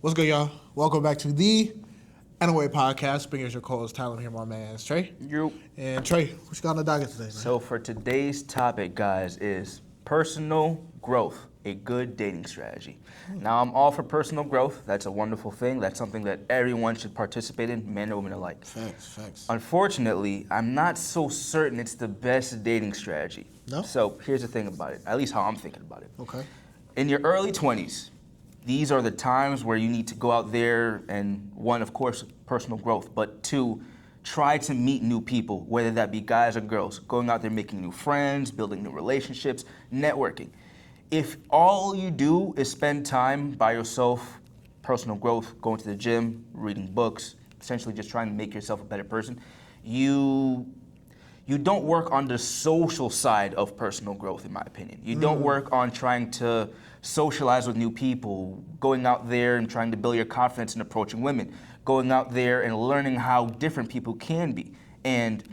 What's good, y'all? Welcome back to the Anyway podcast. Bring as your co-host, Tyler. Here, my man, Trey. You. And Trey, what you got on the docket today, man? So for today's topic, guys, is personal growth, a good dating strategy. Now, I'm all for personal growth. That's a wonderful thing. That's something that everyone should participate in, men and women alike. Facts. Unfortunately, I'm not so certain it's the best dating strategy. No? So here's the thing about it, at least how I'm thinking about it. Okay. In your early 20s, these are the times where you need to go out there and, one, of course, personal growth, but two, try to meet new people, whether that be guys or girls, going out there making new friends, building new relationships, networking. If all you do is spend time by yourself, personal growth, going to the gym, reading books, essentially just trying to make yourself a better person, you don't work on the social side of personal growth, in my opinion. You don't work on trying to socialize with new people, going out there and trying to build your confidence in approaching women, going out there and learning how different people can be. And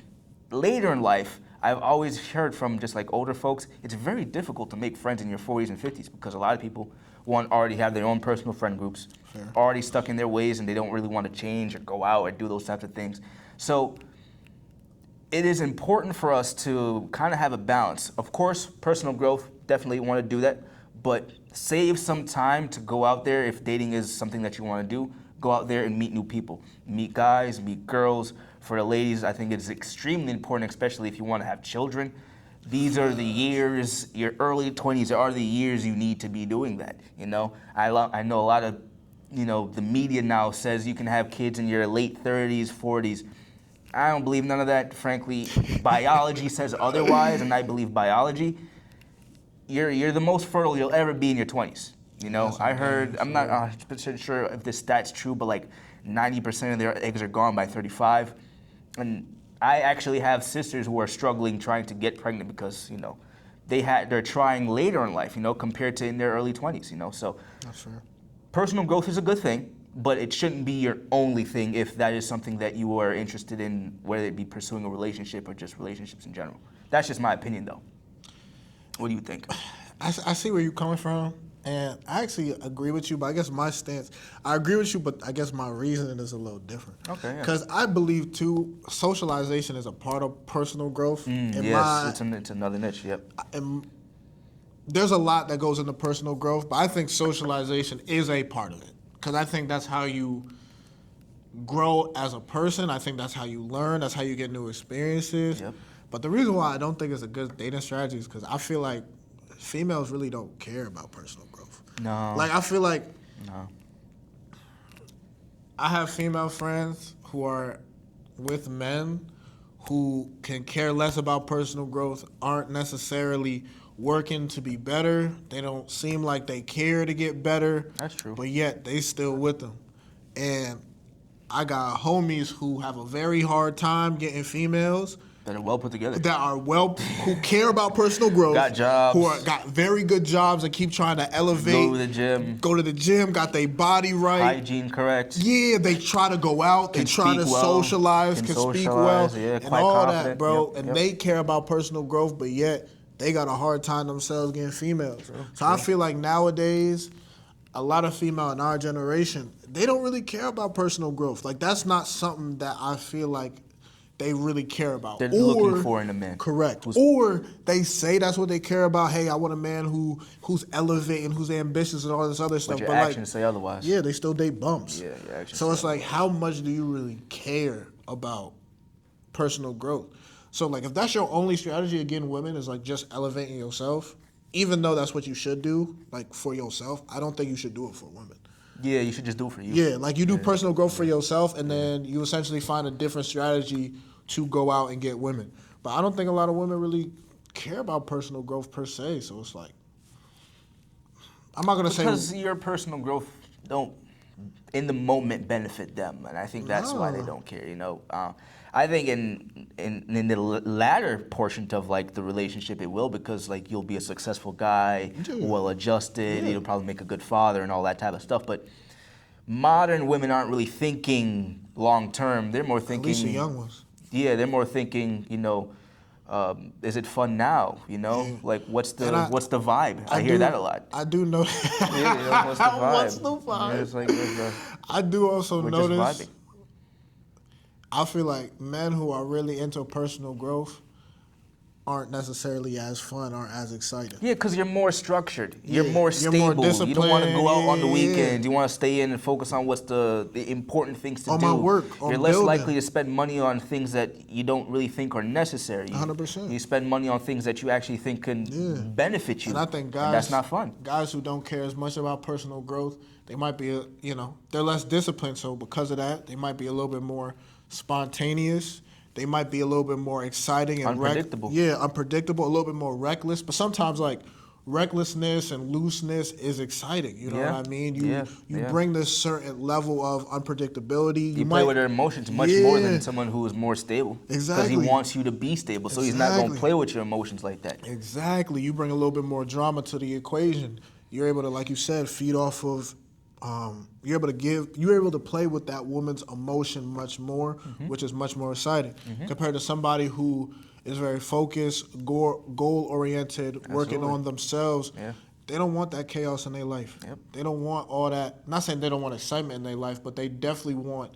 later in life, I've always heard from just like older folks, it's very difficult to make friends in your 40s and 50s because a lot of people, one, already have their own personal friend groups, already stuck in their ways, and they don't really want to change or go out or do those types of things. So it is important for us to kind of have a balance. Of course, personal growth, definitely want to do that, but save some time to go out there if dating is something that you want to do. Go out there and meet new people. Meet guys, meet girls. For the ladies, I think it's extremely important, especially if you want to have children. These are the years, your early 20s are the years you need to be doing that, you know? I know a lot of, the media now says you can have kids in your late 30s, 40s. I don't believe none of that, frankly. Biology says otherwise, and I believe biology. You're the most fertile you'll ever be in your 20s. I heard, I'm not 100% sure if this stat's true, but like 90% of their eggs are gone by 35. And I actually have sisters who are struggling trying to get pregnant because, they're trying later in life, compared to in their early 20s, so. That's fair. Personal growth is a good thing, but it shouldn't be your only thing if that is something that you are interested in, whether it be pursuing a relationship or just relationships in general. That's just my opinion, though. What do you think? I see where you're coming from, and I actually agree with you, but I guess my stance, I agree with you, but I guess my reasoning is a little different. Okay, yeah. Because I believe, too, socialization is a part of personal growth. Yes, it's another niche, yep. There's a lot that goes into personal growth, but I think socialization is a part of it. Because I think that's how you grow as a person. I think that's how you learn. That's how you get new experiences. Yep. But the reason why I don't think it's a good dating strategy is because I feel like females really don't care about personal growth. No. Like, I feel like No. I have female friends who are with men who can care less about personal growth, aren't necessarily working to be better. They don't seem like they care to get better. That's true. But yet they still with them. And I got homies who have a very hard time getting females That are well put together. who care about personal growth. Got jobs. Got very good jobs and keep trying to elevate. Go to the gym. Got their body right. Hygiene correct. Yeah, they try to go out. They try to socialize, can speak well, yeah, and quite all confident. that, bro. Yep. They care about personal growth, but yet they got a hard time themselves getting females. So I feel like nowadays, a lot of female in our generation, they don't really care about personal growth. Like, that's not something that I feel like they really care about. They're looking for in a man. Correct. Or they say that's what they care about. Hey, I want a man who's elevating, who's ambitious, and all this other stuff. But your actions say otherwise. Yeah, they still date bumps. Yeah, your actions So say it's like, how much do you really care about personal growth? So, like, if that's your only strategy against women is, like, just elevating yourself, even though that's what you should do, like, for yourself, I don't think you should do it for women. Yeah, you should just do it for you. Yeah, like, you do personal growth for yourself, and then you essentially find a different strategy to go out and get women. But I don't think a lot of women really care about personal growth per se, so it's like, I'm not going to say... Because your personal growth don't, in the moment, benefit them, and I think that's why they don't care, I think in the latter portion of, like, the relationship, it will, because, like, you'll be a successful guy, well-adjusted, you'll probably make a good father and all that type of stuff, but modern women aren't really thinking long-term. They're more thinking... At least the young ones. Yeah, they're more thinking, Is it fun now? You know, Yeah. like what's And the vibe? I hear that a lot. I do know. Yeah, you know, what's the vibe? What's the vibe? Yeah, it's like I do also we're just notice. vibing. I feel like men who are really into personal growth aren't necessarily as fun, aren't as excited. Yeah, because you're more structured. You're Yeah, more you're stable. more You don't want to go out on the disciplined, yeah. weekends. You want to stay in and focus on what's the important things to On do. my work, on you're less building. likely to spend money on things that you don't really think are necessary. 100%. You spend money on things that you actually think can benefit you. And I think guys, and that's not fun. Guys who don't care as much about personal growth, they might be, they're less disciplined. So because of that, they might be a little bit more spontaneous. They might be a little bit more exciting and Unpredictable. Unpredictable, a little bit more reckless. But sometimes like recklessness and looseness is exciting. You know what I mean? You bring this certain level of unpredictability. You play with their emotions much more than someone who is more stable. Exactly. Because he wants you to be stable, so he's not going to play with your emotions like that. Exactly. You bring a little bit more drama to the equation. You're able to, like you said, feed off of. You're able to play with that woman's emotion much more, which is much more exciting compared to somebody who is very focused, goal-oriented, working on themselves. Yeah. They don't want that chaos in their life. Yep. They don't want all that. Not saying they don't want excitement in their life, but they definitely want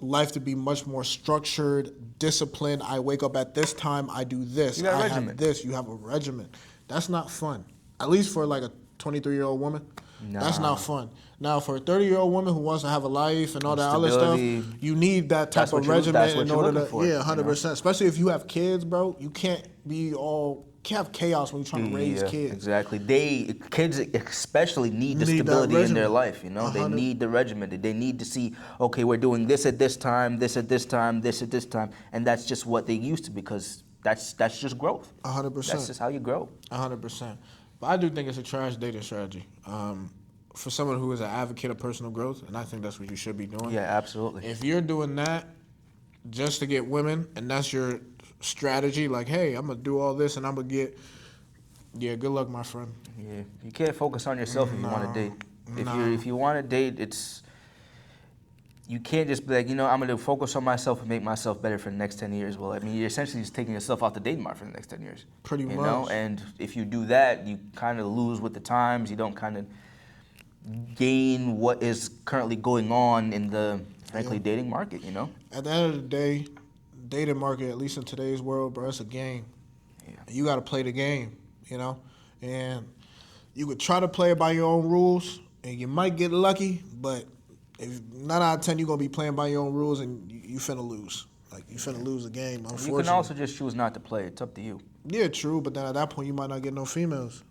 life to be much more structured, disciplined. I wake up at this time, I do this. You got a I regimen. have this. You have a regimen. That's not fun. At least for like a 23-year-old woman. Nah. That's not fun. Now, for a 30-year-old woman who wants to have a life and all that other Stability. stuff, you need that type of regimen that's what in you're order looking to, for, 100%. Especially if you have kids, bro. You can't have chaos when you're trying to raise kids. Exactly. Kids especially need the Need that stability in their regimen. life, you know? They 100. need the regimen. They need to see, okay, we're doing this at this time, this at this time, this at this time. And that's just what they used to because that's just growth. 100%. That's just how you grow. 100%. But I do think it's a trash dating strategy. For someone who is an advocate of personal growth, and I think that's what you should be doing. Yeah, absolutely. If you're doing that just to get women, and that's your strategy, like, hey, I'm going to do all this and I'm going to get, good luck, my friend. Yeah, you can't focus on yourself if you want to date. If you want to date, you can't just be like, I'm going to focus on myself and make myself better for the next 10 years. Well, I mean, you're essentially just taking yourself off the dating market for the next 10 years. Pretty much. You know, and if you do that, you kind of lose with the times. You don't kind of gain what is currently going on in the, frankly, dating market, At the end of the day, dating market, at least in today's world, bro, it's a game. Yeah. You got to play the game, And you could try to play it by your own rules, and you might get lucky, but if 9 out of 10 you're going to be playing by your own rules, and you finna lose. Like, you finna lose the game, unfortunately. You can also just choose not to play. It's up to you. Yeah, true, but then at that point, you might not get no females.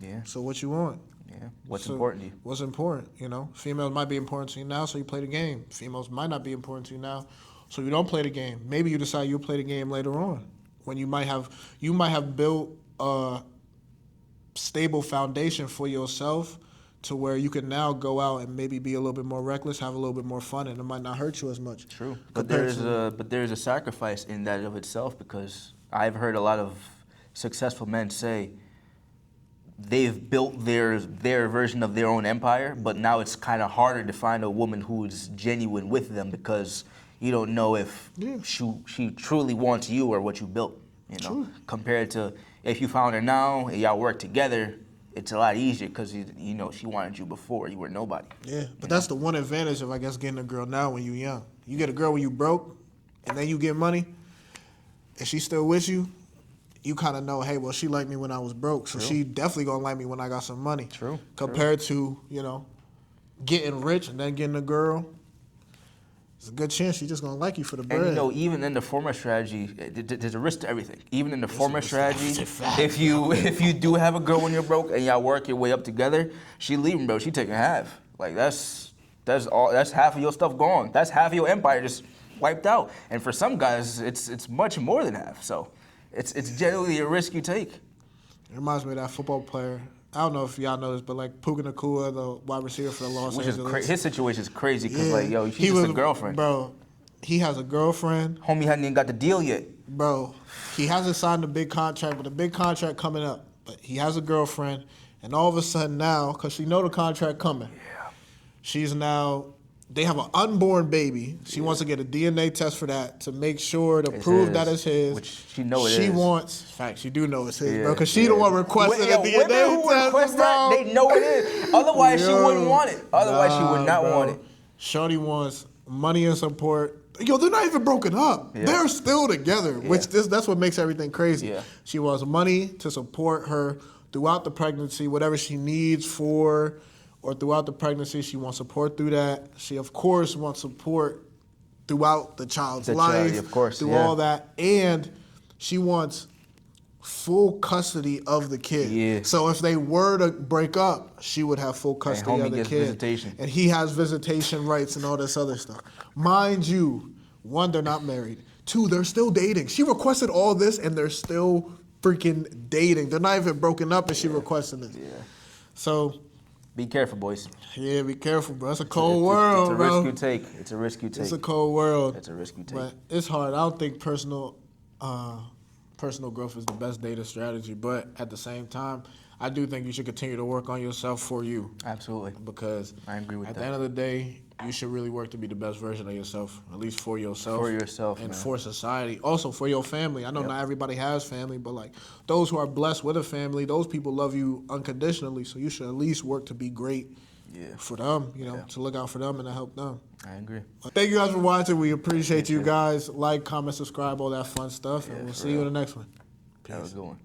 Yeah. So what you want? Yeah. What's important to you? What's important, Females might be important to you now, so you play the game. Females might not be important to you now, so you don't play the game. Maybe you decide you'll play the game later on, when you might have built a stable foundation for yourself to where you can now go out and maybe be a little bit more reckless, have a little bit more fun, and it might not hurt you as much. True. But there's a sacrifice in that of itself, because I've heard a lot of successful men say they've built their version of their own empire, but now it's kind of harder to find a woman who's genuine with them because you don't know if she truly wants you or what you built, True. Compared to if you found her now and y'all work together, it's a lot easier because she wanted you before you were nobody. Yeah, but that's the one advantage of, I guess, getting a girl now when you're young. You get a girl when you broke, and then you get money, and she's still with you. You kind of know, hey, well, she liked me when I was broke, so she definitely gonna like me when I got some money. True. Compared to getting rich and then getting a girl, there's a good chance she's just gonna like you for the bread. And even in the former strategy, there's a risk to everything. Even in the former strategy, if you do have a girl when you're broke and y'all work your way up together, she leaving, bro. She taking half. Like that's half of your stuff gone. That's half of your empire just wiped out. And for some guys, it's much more than half. So it's generally a risk you take. It reminds me of that football player. I don't know if y'all know this, but like Puka Nacua, the wide receiver for the Los Angeles. His situation is crazy because she's just a girlfriend. Bro, he has a girlfriend. Homie hadn't even got the deal yet. Bro, he hasn't signed a big contract, but a big contract coming up. But he has a girlfriend, and all of a sudden now, because she know the contract coming, she's now they have an unborn baby. She wants to get a DNA test for that to make sure to It's prove his, that it's his. which she know it She is. wants, facts, you do know it's his, Yeah, bro, because she the one requesting the DNA women who test, request bro. that, they know it is. Otherwise, she wouldn't want it. Otherwise, she would not bro. want it. Shorty wants money and support. Yo, they're not even broken up. Yeah. They're still together, which that's what makes everything crazy. Yeah. She wants money to support her throughout the pregnancy, whatever she needs for, or throughout the pregnancy, she wants support through that. She, of course, wants support throughout the child's life, of course, through yeah. all that, and she wants full custody of the kid. Yeah. So if they were to break up, she would have full custody homie of the gets kid. visitation. And he has visitation rights and all this other stuff. Mind you, 1, they're not married. 2, they're still dating. She requested all this and they're still freaking dating. They're not even broken up and she requested this. Yeah. So, Be careful, boys. yeah, be careful, bro. It's a cold world, It's a bro. risk you take. It's a risk you take. It's a cold world. It's a risk you take. But it's hard. I don't think personal growth is the best data strategy, but at the same time, I do think you should continue to work on yourself for you. Absolutely. Because I agree with at that. the end of the day, you should really work to be the best version of yourself, at least for yourself. For yourself, and man. for society. Also for your family. I know not everybody has family, but like those who are blessed with a family, those people love you unconditionally. So you should at least work to be great for them, to look out for them and to help them. I agree. Thank you guys for watching. We appreciate you guys. Like, comment, subscribe, all that fun stuff. And we'll see you in the next one. That was a good one.